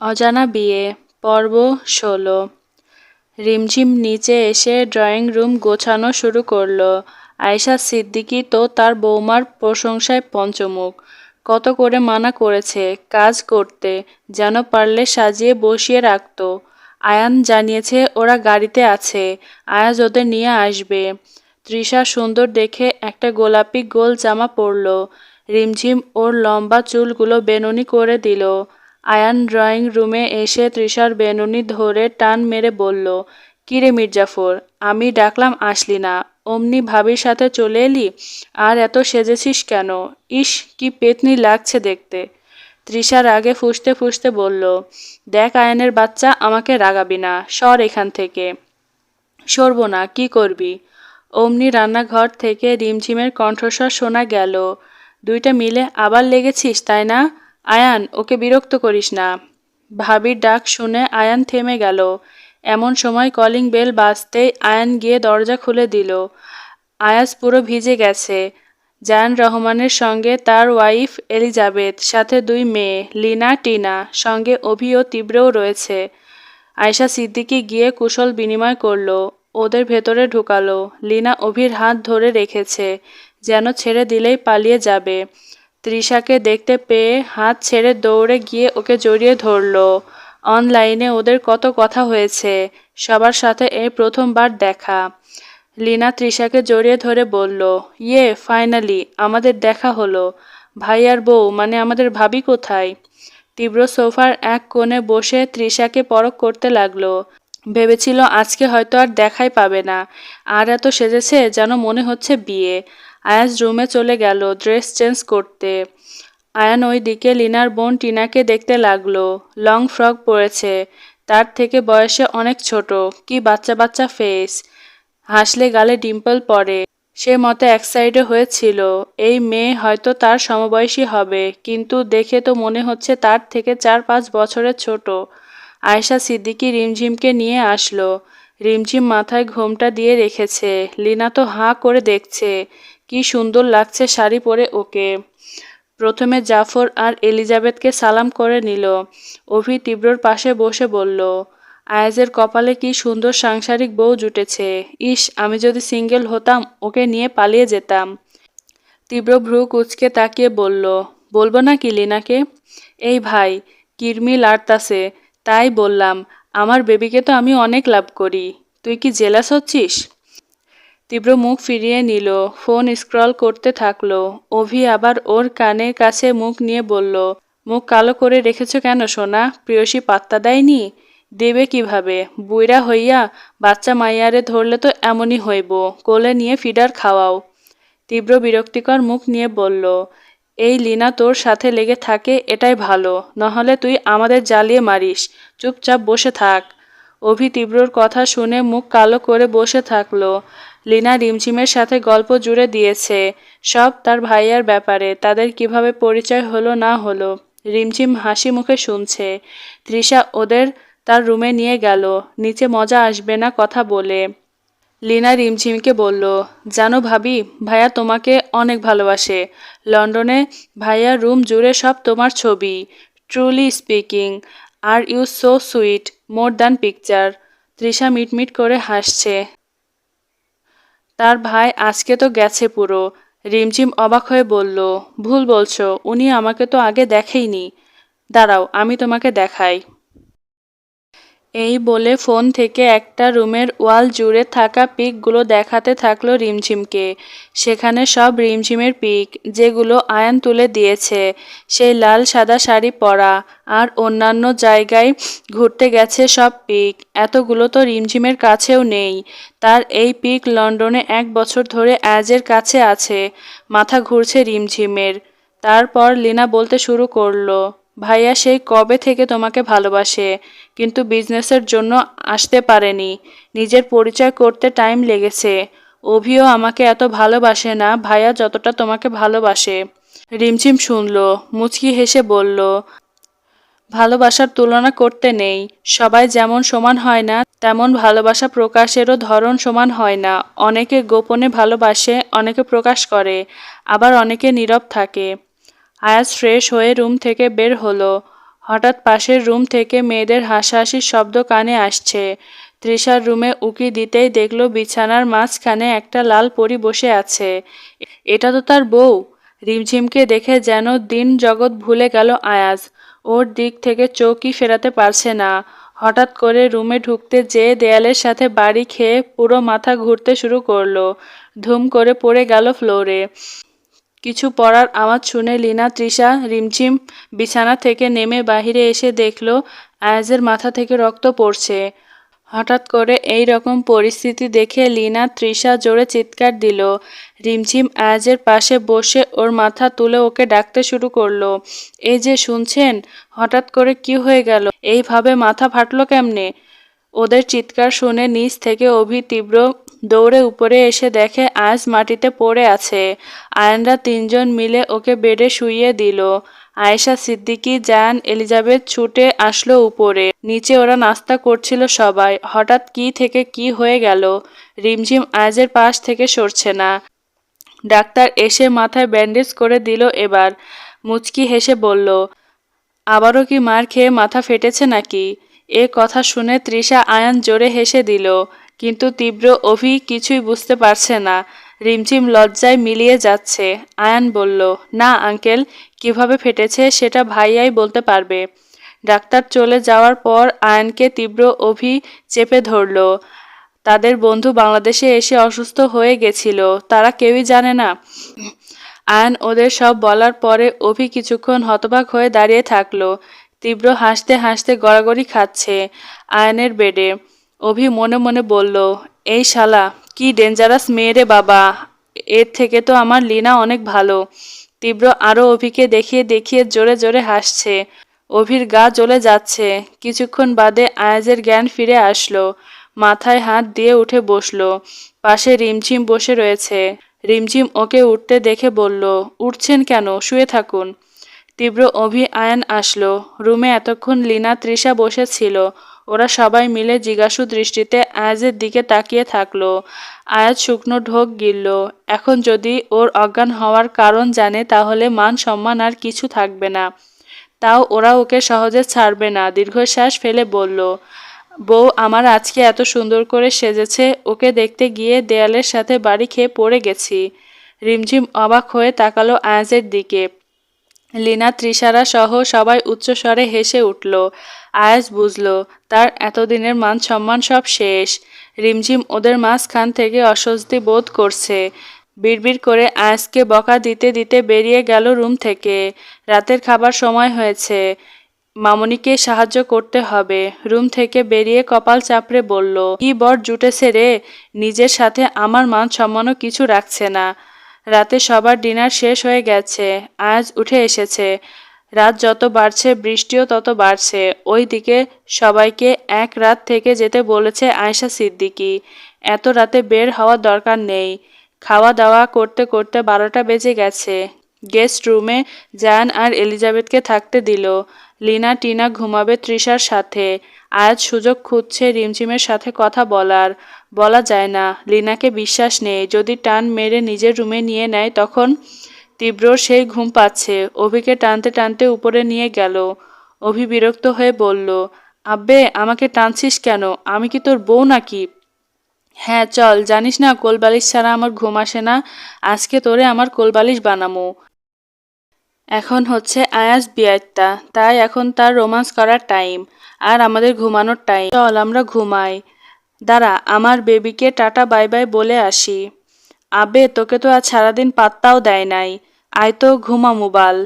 অজানা বিয়ে পর্ব ১৬। রিমঝিম নিচে এসে ড্রয়িং রুম গোছানো শুরু করলো। আয়েশা সিদ্দিকী তো তার বৌমার প্রশংসায় পঞ্চমুখ। কত করে মানা করেছে কাজ করতে, যেন পারলে সাজিয়ে বসিয়ে রাখত। আয়ান জানিয়েছে ওরা গাড়িতে আছে, আয়াজ ওদের নিয়ে আসবে। তৃষা সুন্দর দেখে একটা গোলাপি গোল জামা পরল। রিমঝিম ওর লম্বা চুলগুলো বেনুনি করে দিল। আয়ান ড্রয়িং রুমে এসে তৃষার বেনুনি ধরে টান মেরে বলল, কিরে মির্জাফর, আমি ডাকলাম আসলি না, অমনি ভাবির সাথে চলে এলি? আর এত সেজেছিস কেন? ইস, কি পেতনি লাগছে দেখতে। তৃষার আগে ফুঁসতে ফুঁসতে বলল, দেখ আয়ানের বাচ্চা, আমাকে রাগাবি না, সর এখান থেকে। সরব না, কি করবি? অমনি রান্নাঘর থেকে রিমঝিমের কণ্ঠস্বর শোনা গেল, দুইটা মিলে আবার লেগেছিস তাই না? আয়ান, ওকে বিরক্ত করিস না। ভাবির ডাক শুনে আয়ান থেমে গেল। এমন সময় কলিং বেল বাজতেই আয়ান গিয়ে দরজা খুলে দিল। আয়াজ পুরো ভিজে গেছে। জায়ান রহমানের সঙ্গে তার ওয়াইফ এলিজাবেথ, সাথে দুই মেয়ে লিনা টিনা, সঙ্গে অভি ও তীব্রও রয়েছে। আয়েশা সিদ্দিকী গিয়ে কুশল বিনিময় করল, ওদের ভেতরে ঢুকালো। লিনা অভির হাত ধরে রেখেছে, যেন ছেড়ে দিলেই পালিয়ে যাবে। তৃষাকে দেখতে পেয়ে হাত ছেড়ে দৌড়ে গিয়ে ওকে জড়িয়ে ধরল। অনলাইনে ওদের কত কথা হয়েছে, সবার সাথে এই প্রথমবার দেখা। লিনা তৃষাকে জড়িয়ে ধরে বলল, ইয়ে ফাইনালি আমাদের দেখা হলো। ভাই আর বউ মানে আমাদের ভাবি কোথায়? তীব্র সোফার এক কোণে বসে তৃষাকে পরখ করতে লাগলো। ভেবেছিল আজকে হয়তো আর দেখাই পাবে না। আর এত সেজেছে যেন মনে হচ্ছে বিয়ে। আয়াজ রুমে চলে গেল ড্রেস চেঞ্জ করতে। আয়ান ওই দিকে লিনার বোন টিনাকে দেখতে লাগলো। লং ফ্রক পরেছে, তার থেকে বয়সে অনেক ছোট, কি বাচ্চা বাচ্চা ফেস। হাসলে গালে ডিম্পল পড়ে। সে মতে এক সাইডে হয়েছিল, এই মেয়ে হয়তো তার সমবয়সী হবে, কিন্তু দেখে তো মনে হচ্ছে তার থেকে ৪-৫ বছরের ছোট। আয়েশা সিদ্দিকী রিমঝিমকে নিয়ে আসলো। রিমঝিম মাথায় ঘোমটা দিয়ে রেখেছে। লিনা তো হাঁ করে দেখছে, কি সুন্দর লাগছে শাড়ি পরে ওকে। প্রথমে জাফর আর এলিজাবেথকে সালাম করে নিল। অভি তীব্রর পাশে বসে বলল, আয়াজের কপালে কি সুন্দর সাংসারিক বউ জুটেছে। ইস, আমি যদি সিঙ্গেল হতাম ওকে নিয়ে পালিয়ে যেতাম। তীব্র ভ্রু কুঁচকে তাকিয়ে বলল, বলবো না কি লিনাকে? এই ভাই, কিরমি লাড়তাছে, তাই বললাম, আমার বেবিকে তো আমি অনেক লাভ করি। তুই কি জেলাস হচ্ছিস? তীব্র মুখ ফিরিয়ে নিল, ফোন স্ক্রল করতে থাকলো। অভি আবার ওর কানের কাছে মুখ নিয়ে বলল, মুখ কালো করে রেখেছ কেন সোনা? প্রিয়সী পাত্তা দেয়নি? দেবে কিভাবে? বুইরা হইয়া বাচ্চা মাইয়ারে ধরলে তো এমনই হইব, কোলে নিয়ে ফিডার খাওয়াও। তীব্র বিরক্তিকর মুখ নিয়ে বলল, এই লিনা তোর সাথে লেগে থাকে এটাই ভালো, নহলে তুই আমাদের জ্বালিয়ে মারিস। চুপচাপ বসে থাক। অভি তীব্রর কথা শুনে মুখ কালো করে বসে থাকলো। লিনা রিমঝিমের সাথে গল্প জুড়ে দিয়েছে, সব তার ভাইয়ার ব্যাপারে, তাদের কিভাবে পরিচয় হলো না হলো। রিমঝিম হাসি মুখে শুনছে। তৃষা ওদের তার রুমে নিয়ে গেল, নিচে মজা আসবে না কথা বলে। লিনা রিমঝিমকে বলল, জানো ভাবি, ভাইয়া তোমাকে অনেক ভালোবাসে। লন্ডনে ভাইয়ার রুম জুড়ে সব তোমার ছবি। Truly speaking, are you so sweet, more than picture. Trisha মিটমিট করে হাসছে। তার ভাই আজকে তো গেছে পুরো। রিমঝিম অবাক হয়ে বলল, ভুল বলছো, উনি আমাকে তো আগে দেখেইনি। দাঁড়াও, আমি তোমাকে দেখাই। এই বলে ফোন থেকে একটা রুমের ওয়াল জুড়ে থাকা পিকগুলো দেখাতে থাকলো রিমঝিমকে। সেখানে সব রিমঝিমের পিক, যেগুলো আয়ান তুলে দিয়েছে। সেই লাল সাদা শাড়ি পরা আর অন্যান্য জায়গায় ঘুরতে গেছে সব পিক। এতগুলো তো রিমঝিমের কাছেও নেই। তার এই পিক লন্ডনে ১ বছর ধরে আয়াজের কাছে আছে। মাথা ঘুরছে রিমঝিমের। তারপর লিনা বলতে শুরু করলো, ভাইয়া সেই কবে থেকে তোমাকে ভালোবাসে, কিন্তু বিজনেসের জন্য আসতে পারেনি। নিজের পরিচয় করতে টাইম লেগেছে। অভিও আমাকে এত ভালোবাসে না ভাইয়া যতটা তোমাকে ভালোবাসে। রিমঝিম শুনল, মুচকি হেসে বলল, ভালোবাসার তুলনা করতে নেই। সবাই যেমন সমান হয় না, তেমন ভালোবাসা প্রকাশেরও ধরন সমান হয় না। অনেকে গোপনে ভালোবাসে, অনেকে প্রকাশ করে, আবার অনেকে নীরব থাকে। আয়াজ ফ্রেশ হয়ে রুম থেকে বের হলো। হঠাৎ পাশের রুম থেকে মেয়েদের হাসাহাসির শব্দ কানে আসছে। তৃষার রুমে উকি দিতেই দেখল বিছানার মাঝখানে একটা লাল পরী বসে আছে। এটা তো তার বউ। রিমঝিমকে দেখে যেন দিন জগৎ ভুলে গেল আয়াজ। ওর দিক থেকে চোখই ফেরাতে পারছে না। হঠাৎ করে রুমে ঢুকতে যেয়ে দেয়ালের সাথে বাড়ি খেয়ে পুরো মাথা ঘুরতে শুরু করলো। ধুম করে পড়ে গেল ফ্লোরে। কিছু পড়ার আওয়াজ শুনে লীনা তৃষা রিমঝিম বিছানা থেকে নেমে বাহিরে এসে দেখল আয়াজের মাথা থেকে রক্ত পড়ছে। হঠাৎ করে এই রকম পরিস্থিতি দেখে লীনা তৃষা জোরে চিৎকার দিল। রিমঝিম আয়াজের পাশে বসে ওর মাথা তুলে ওকে ডাকতে শুরু করলো। এই যে শুনছেন, হঠাৎ করে কি হয়ে গেল? এইভাবে মাথা ফাটলো কেমনে? ওদের চিৎকার শুনে নিচ থেকে অভি তীব্র দৌড়ে উপরে এসে দেখে আয়াজ মাটিতে পড়ে আছে। আয়ানরা তিনজন মিলে ওকে বেডে শুইয়ে দিল। আয়েশা, সিদ্দিকী, জায়ান, এলিজাবেথ ছুটে আসলো উপরে। নিচে ওরা নাস্তা করছিল সবাই। হঠাৎ কি থেকে কি হয়ে গেল। রিমঝিম আয়াজের পাশ থেকে সরছে না। ডাক্তার এসে মাথায় ব্যান্ডেজ করে দিল। এবার মুচকি হেসে বলল, আবারও কি মার খেয়ে মাথা ফেটেছে নাকি? এ কথা শুনে তৃষা আয়ান জোরে হেসে দিল, কিন্তু তীব্র অভি কিছুই বুঝতে পারছে না। রিমঝিম লজ্জায় মিলিয়ে যাচ্ছে। আয়ান বলল, না আঙ্কেল, কিভাবে ফেটেছে সেটা ভাইয়াই বলতে পারবে। ডাক্তার চলে যাওয়ার পর আয়ানকে তীব্র অভি চেপে ধরল। তাদের বন্ধু বাংলাদেশে এসে অসুস্থ হয়ে গেছিল, তারা কেউই জানে না। আয়ান ওদের সব বলার পরে অভি কিছুক্ষণ হতবাক হয়ে দাঁড়িয়ে থাকলো। তীব্র হাসতে হাসতে গড়াগড়ি খাচ্ছে আয়ানের বেডে। অভি মনে মনে বলল, এই শালা কি ডেঞ্জারাস মেয়ে রে বাবা, এর থেকে তো আমার লীনা অনেক ভালো। তীব্র আরও অভিকে দেখিয়ে দেখিয়ে জোরে জোরে হাসছে। অভির গা জ্বলে যাচ্ছে। কিছুক্ষণ বাদে আয়াজের জ্ঞান ফিরে আসলো। মাথায় হাত দিয়ে উঠে বসলো। পাশে রিমঝিম বসে রয়েছে। রিমঝিম ওকে উঠতে দেখে বলল, উঠছেন কেন? শুয়ে থাকুন। তীব্র অভি আয়ান আসলো। রুমে এতক্ষণ লীনা তৃষা বসেছিল। ওরা সবাই মিলে জিজ্ঞাসু দৃষ্টিতে আয়াজের দিকে তাকিয়ে থাকলো। আয়াজ শুকনো ঢোক গিলল। এখন যদি ওর অজ্ঞান হওয়ার কারণ জানে তাহলে মান সম্মান আর কিছু থাকবে না। তাও ওরা ওকে সহজে ছাড়বে না। দীর্ঘশ্বাস ফেলে বলল, বউ আমার আজকে এত সুন্দর করে সেজেছে, ওকে দেখতে গিয়ে দেয়ালের সাথে বাড়ি খেয়ে পড়ে গেছি। রিমঝিম অবাক হয়ে তাকালো আয়াজের দিকে। লীনা তৃষারা সহ সবাই উচ্চস্বরে হেসে উঠল। আয়াজ বুঝল তার এতদিনের মান সম্মান সব শেষ। রিমঝিম ওদের মাঝখান থেকে অস্বস্তি বোধ করছে। বিড়বিড় করে আয়াজকে বকা দিতে দিতে বেরিয়ে গেল রুম থেকে। রাতের খাবার সময় হয়েছে, মামনিকে সাহায্য করতে হবে। রুম থেকে বেরিয়ে কপাল চাপড়ে বলল, কি বর জুটেছে রে, নিজের সাথে আমার মান সম্মানও কিছু রাখছে না। রাতে সবার ডিনার শেষ হয়ে গেছে। আজ উঠে এসেছে। রাত যত বাড়ছে বৃষ্টিও তত বাড়ছে। ওই দিকে সবাইকে এক রাত থেকে যেতে বলেছে আয়েশা সিদ্দিকী। এত রাতে বের হওয়ার দরকার নেই। খাওয়া দাওয়া করতে করতে 12টা বেজে গেছে। গেস্ট রুমে জায়ান আর এলিজাবেথকে থাকতে দিল। লীনা টিনা ঘুমাবে তৃষার সাথে। আয়াজ সুযোগ খুঁজছে রিমঝিমের সাথে কথা বলার। বলা যায় না, লীনাকে বিশ্বাস নেই। যদি টান মেরে নিজের রুমে নিয়ে নেয় তখন। তীব্রর সেই ঘুম পাচ্ছে। অভিকে টানতে টানতে উপরে নিয়ে গেল। অভি বিরক্ত হয়ে বলল, আব্বে আমাকে টানছিস কেন? আমি কি তোর বউ নাকি? হ্যাঁ চল, জানিস না কোলবালিশ ছাড়া আমার ঘুম আসে না। আজকে তোরে আমার কোলবালিশ বানামো। এখন হচ্ছে আয়াজ বিয়াত্তা, তাই এখন তার রোমান্স করার টাইম, আর আমাদের ঘুমানোর টাইম। চল আমরা ঘুমাই। দাঁড়া, আমার বেবিকে টাটা বাই বাই বলে আসি। আবে তোকে তো আজ সারাদিন পাত্তাও দেয় নাই। আয় তো ঘুমা মোবাল।